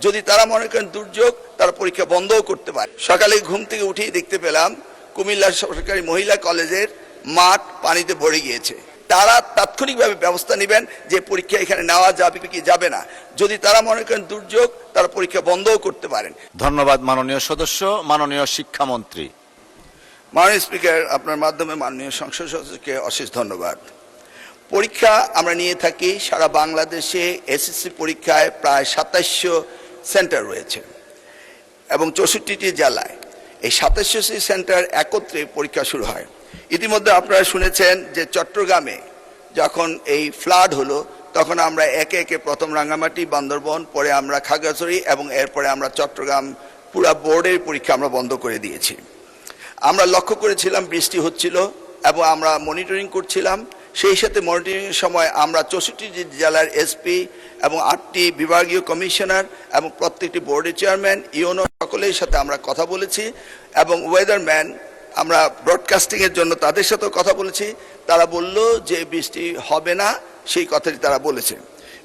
যদি তারা মনে করেন দুর্যোগ, তারা পরীক্ষা বন্ধও করতে পারে। সকালে ঘুম থেকে উঠেই দেখতে পেলাম কুমিল্লা সরকারি মহিলা কলেজের মাঠ পানিতে ভরে গিয়েছে। তারা তাৎক্ষণিকভাবে ব্যবস্থা নেবেন যে পরীক্ষা এখানে নেওয়া যাবে কি যাবে না। যদি তারা মনে করেন দুর্যোগ, তারা পরীক্ষা বন্ধও করতে পারেন। ধন্যবাদ মাননীয় সদস্য। মাননীয় শিক্ষামন্ত্রী। মাননীয় স্পিকার, আপনার মাধ্যমে মাননীয় সংসদ সদস্যকে অশেষ ধন্যবাদ। পরীক্ষা আমরা নিয়ে থাকি সারা বাংলাদেশে। এসএসসি পরীক্ষায় প্রায় 2700 সেন্টার রয়েছে এবং 64টি জেলায় এই 2700 সেন্টার একত্রে পরীক্ষা শুরু হয়। ইতিমধ্যে আপনারা শুনেছেন যে চট্টগ্রামে যখন এই ফ্লাড হলো, তখন আমরা একে একে প্রথম রাঙ্গামাটি, বান্দরবন, পরে আমরা খাগড়াছড়ি এবং এরপরে আমরা চট্টগ্রাম পুরা বোর্ডের পরীক্ষা আমরা বন্ধ করে দিয়েছি। আমরা লক্ষ্য করেছিলাম বৃষ্টি হচ্ছিল এবং আমরা মনিটরিং করছিলাম। সেই সাথে মনিটরিংয়ের সময় আমরা 64টি জেলার এসপি এবং 8টি বিভাগীয় কমিশনার এবং প্রত্যেকটি বোর্ডের চেয়ারম্যান, ইউনো সকলের সাথে আমরা কথা বলেছি এবং ওয়েদারম্যান আমরা ব্রডকাস্টিংয়ের জন্য তাদের সাথেও কথা বলেছি। তারা বলল যে বৃষ্টি হবে না, সেই কথাটি তারা বলেছে।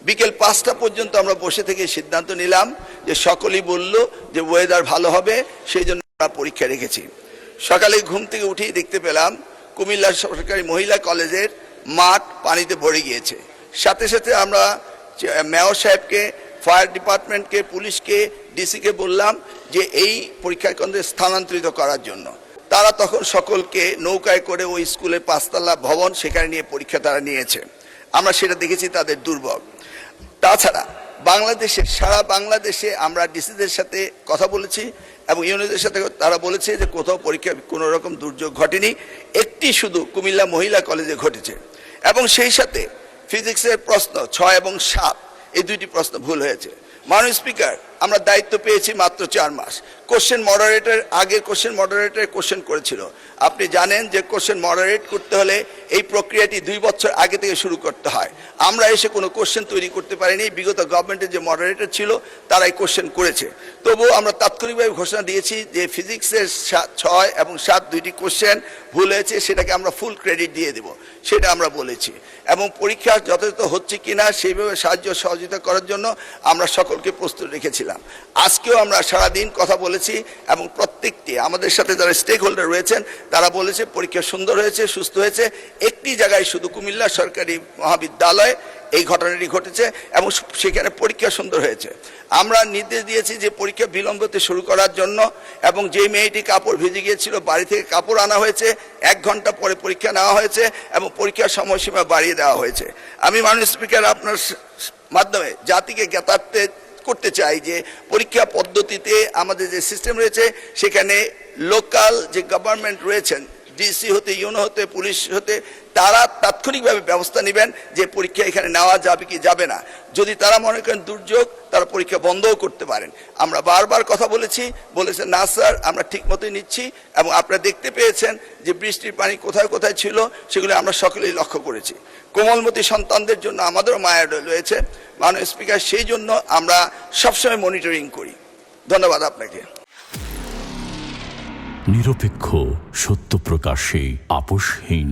বিকেল 5টা পর্যন্ত আমরা বসে থেকে সিদ্ধান্ত নিলাম যে সকলেই বলল যে ওয়েদার ভালো হবে, সেই জন্য আমরা পরীক্ষা রেখেছি। সকালে ঘুম থেকে উঠেই দেখতে পেলাম কুমিল্লা সরকারি মহিলা কলেজের মাঠ পানিতে ভরে গিয়েছে। সাথে সাথে আমরা মেয়র সাহেবকে, ফায়ার ডিপার্টমেন্টকে, পুলিশকে, ডিসিকে বললাম যে এই পরীক্ষা কেন্দ্রে স্থানান্তরিত করার জন্য। তারা তখন সকলকে নৌকায় করে ওই স্কুলের 5তলা ভবন সেখানে নিয়ে পরীক্ষা তারা নিয়েছে। আমরা সেটা দেখেছি তাদের দুর্ভোগ। তাছাড়া সারা বাংলাদেশে আমরা ডিসিদের সাথে কথা বলেছি এবং ইউনিয়নের সাথে তারা বলেছে যে কোথাও পরীক্ষা কোনো রকম দুর্যোগ ঘটেনি, একটি শুধু কুমিল্লা মহিলা কলেজে ঘটেছে। এবং সেই সাথে ফিজিক্সের প্রশ্ন 6 এবং 7 এই দুইটি প্রশ্ন ভুল হয়েছে। মাননীয় স্পিকার, আমরা দায়িত্ব পেয়েছি মাত্র 4 মাস। কোশ্চেন মডারেটর আগের কোশ্চেন মডারেটর কোশ্চেন করেছিল। আপনি জানেন যে কোশ্চেন মডারেট করতে হলে এই প্রক্রিয়াটি 2 বছর আগে থেকে শুরু করতে হয়। আমরা এসে কোনো কোশ্চেন তৈরি করতে পারিনি। বিগত গভর্নমেন্টের যে মডারেটর ছিল তারাই কোশ্চেন করেছে। তবুও আমরা তাৎক্ষণিকভাবে ঘোষণা দিয়েছি যে ফিজিক্সের 6 এবং 7 দুইটি কোশ্চেন ভুল হয়েছে, সেটাকে আমরা ফুল ক্রেডিট দিয়ে দেব, সেটা আমরা বলেছি। এবং পরীক্ষা যথাযথ হচ্ছে কিনা সেইভাবে সাহায্য সহযোগিতা করার জন্য আমরা সকলকে প্রস্তুত রেখেছিলাম। আজকেও আমরা সারাদিন কথা বলেছি এবং প্রত্যেকটি আমাদের সাথে যারা স্টেক হোল্ডার রয়েছেন তারা বলেছে পরীক্ষা সুন্দর হয়েছে, সুস্থ হয়েছে। একটি জায়গায় শুধু কুমিল্লা সরকারি মহাবিদ্যালয় এই ঘটনাটি ঘটেছে এবং সেখানে পরীক্ষা সুন্দর হয়েছে। আমরা নির্দেশ দিয়েছি যে পরীক্ষা বিলম্বতে শুরু করার জন্য এবং যে মেয়েটি কাপড় ভিজে গিয়েছিল বাড়ি থেকে কাপড় আনা হয়েছে, 1 ঘন্টা পরে পরীক্ষা নেওয়া হয়েছে এবং পরীক্ষার সময়সীমা বাড়িয়ে দেওয়া হয়েছে। আমি মাননীয় স্পিকার আপনার মাধ্যমে জাতিকে জ্ঞাতার্থে করতে চাই যে পরীক্ষা পদ্ধতিতে আমাদের যে সিস্টেম রয়েছে সেখানে লোকাল যে গভর্নমেন্ট রয়েছেন, ডিসি হতে, ইউনো হতে, পুলিশ হতে, তারা তাৎক্ষণিকভাবে ব্যবস্থা নেবেন যে পরীক্ষা এখানে নেওয়া যাবে কি যাবে না। যদি তারা মনে করেন দুর্যোগ, তারা পরীক্ষা বন্ধও করতে পারেন। আমরা বারবার কথা বলেছেন না স্যার, আমরা ঠিক মতোই নিচ্ছি এবং আপনারা দেখতে পেয়েছেন যে বৃষ্টির পানি কোথায় কোথায় ছিল সেগুলো আমরা সকলেই লক্ষ্য করেছি। কোমলমতি সন্তানদের জন্য আমাদেরও মায়া রয়েছে মাননীয় স্পিকার, সেই জন্য আমরা সবসময় মনিটরিং করি। ধন্যবাদ আপনাকে। নিরপেক্ষ, সত্য প্রকাশে আপোষহীন।